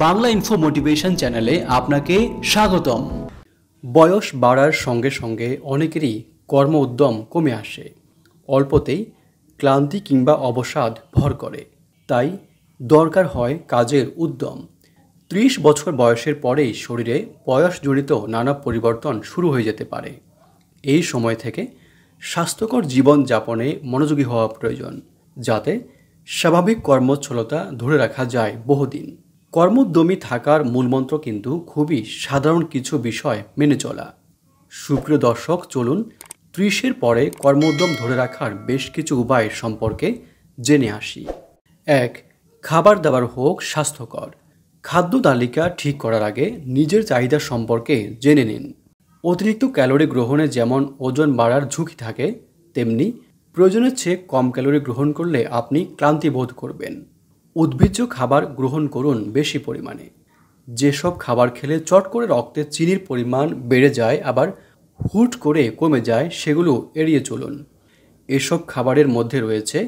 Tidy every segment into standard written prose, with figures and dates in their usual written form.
Bangla info motivation চ্যানেলে আপনাকে স্বাগতম। বয়স বাড়ার সঙ্গে সঙ্গে অনেকেরই কর্ম উদ্যম কমে আসে, অল্পতেই ক্লান্তি কিংবা অবসাদ ভর করে। তাই দরকার হয় কাজের উদ্যম। 30 বছর বয়সের পরেই শরীরে বয়সজনিত নানা পরিবর্তন শুরু হয়ে যেতে পারে। এই সময় থেকে স্বাস্থ্যকর জীবনযাপনে মনোযোগী হওয়া প্রয়োজন, যাতে স্বাভাবিক কর্মচ্ছলতা ধরে রাখা যায় বহুদিন। কর্মোদ্যমী থাকার মূলমন্ত্র কিন্তু খুবই সাধারণ কিছু বিষয় মেনে চলা। সুপ্রিয় দর্শক, চলুন 30-এর পরে কর্মোদ্যম ধরে রাখার বেশ কিছু উপায় সম্পর্কে জেনে আসি। 1. খাবার দাবার হোক স্বাস্থ্যকর। খাদ্য তালিকা ঠিক করার আগে নিজের চাহিদা সম্পর্কে জেনে নিন। অতিরিক্ত ক্যালোরি গ্রহণে যেমন ওজন বাড়ার ঝুঁকি থাকে, তেমনি প্রয়োজনের চেয়ে কম ক্যালোরি গ্রহণ করলে আপনি ক্লান্তি বোধ করবেন। উদ্ভিজ্জ খাবার গ্রহণ করুন বেশি পরিমাণে। যেসব খাবার খেলে চট করে রক্তে চিনির পরিমাণ বেড়ে যায় আবার হুট করে কমে যায়, সেগুলো এড়িয়ে চলুন। এসব খাবারের মধ্যে রয়েছে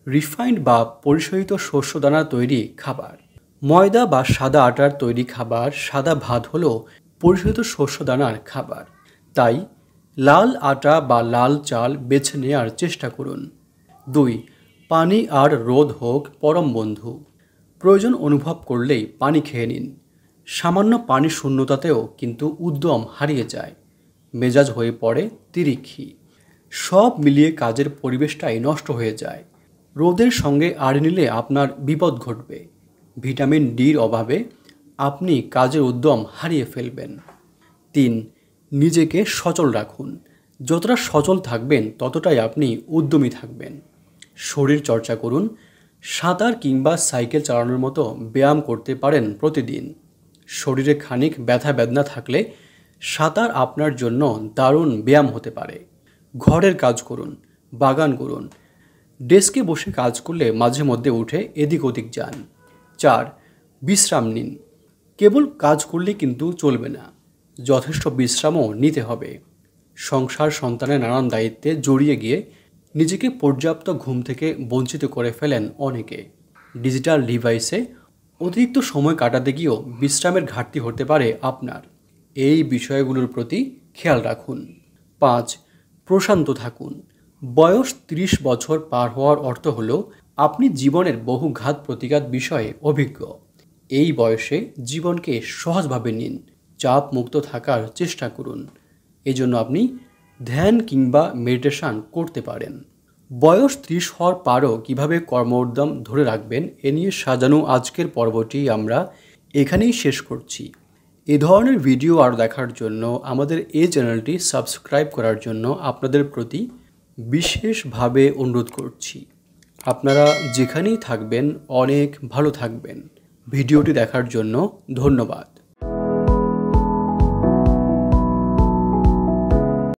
রিফাইন্ড বা পরিশোধিত শস্যদানা তৈরি খাবার। ময়দা বা সাদা আটার তৈরি খাবার, সাদা ভাত হলো পরিশোধিত শস্যদানার খাবার। তাই লাল আটা বা লাল চাল বেছে নেওয়ার চেষ্টা করুন। 2. পানি আর রোদ হোক পরম বন্ধু। প্রয়োজন অনুভব করলেই পানি খেয়ে নিন। সামান্য পানি শূন্যতাতেও কিন্তু উদ্যম হারিয়ে যায়, মেজাজ হয়ে পড়ে তিরিক্ষি। সব মিলিয়ে কাজের পরিবেশটাই নষ্ট হয়ে যায়। রোদের সঙ্গে আড়ে নিলে আপনার বিপদ ঘটবে। ভিটামিন ডির অভাবে আপনি কাজের উদ্যম হারিয়ে ফেলবেন। 3. নিজেকে সচল রাখুন। যতটা সচল থাকবেন ততটাই আপনি উদ্যমী থাকবেন। শরীর চর্চা করুন। সাঁতার কিংবা সাইকেল চালানোর মতো ব্যায়াম করতে পারেন প্রতিদিন। শরীরে খানিক ব্যথা বেদনা থাকলে সাঁতার আপনার জন্য দারুণ ব্যায়াম হতে পারে। ঘরের কাজ করুন, বাগান করুন। ডেস্কে বসে কাজ করলে মাঝে মধ্যে উঠে এদিক ওদিক যান। 4. বিশ্রাম নিন। কেবল কাজ করলে কিন্তু চলবে না, যথেষ্ট বিশ্রামও নিতে হবে। সংসার সন্তানের নানান দায়িত্বে জড়িয়ে গিয়ে নিজেকে পর্যাপ্ত ঘুম থেকে বঞ্চিত করে ফেলেন অনেকে। ডিজিটাল ডিভাইসে অতিরিক্ত সময় কাটাতে গিয়েও বিশ্রামের ঘাটতি হতে পারে আপনার। এই বিষয়গুলোর প্রতি খেয়াল রাখুন। 5. প্রশান্ত থাকুন। বয়স 30 বছর পার হওয়ার অর্থ হলো আপনি জীবনের বহু ঘাত প্রতিঘাত বিষয়ে অভিজ্ঞ। এই বয়সে জীবনকে সহজভাবে নিন, চাপ মুক্ত থাকার চেষ্টা করুন। এজন্য আপনি ধ্যান কিংবা মেডিটেশন করতে পারেন। বয়স 30 হওয়ার পরও কীভাবে কর্ম উদ্যম ধরে রাখবেন, এ নিয়ে সাজানো আজকের পর্বটি আমরা এখানেই শেষ করছি। এ ধরনের ভিডিও আরও দেখার জন্য আমাদের এই চ্যানেলটি সাবস্ক্রাইব করার জন্য আপনাদের প্রতি বিশেষভাবে অনুরোধ করছি। আপনারা যেখানেই থাকবেন অনেক ভালো থাকবেন। ভিডিওটি দেখার জন্য ধন্যবাদ।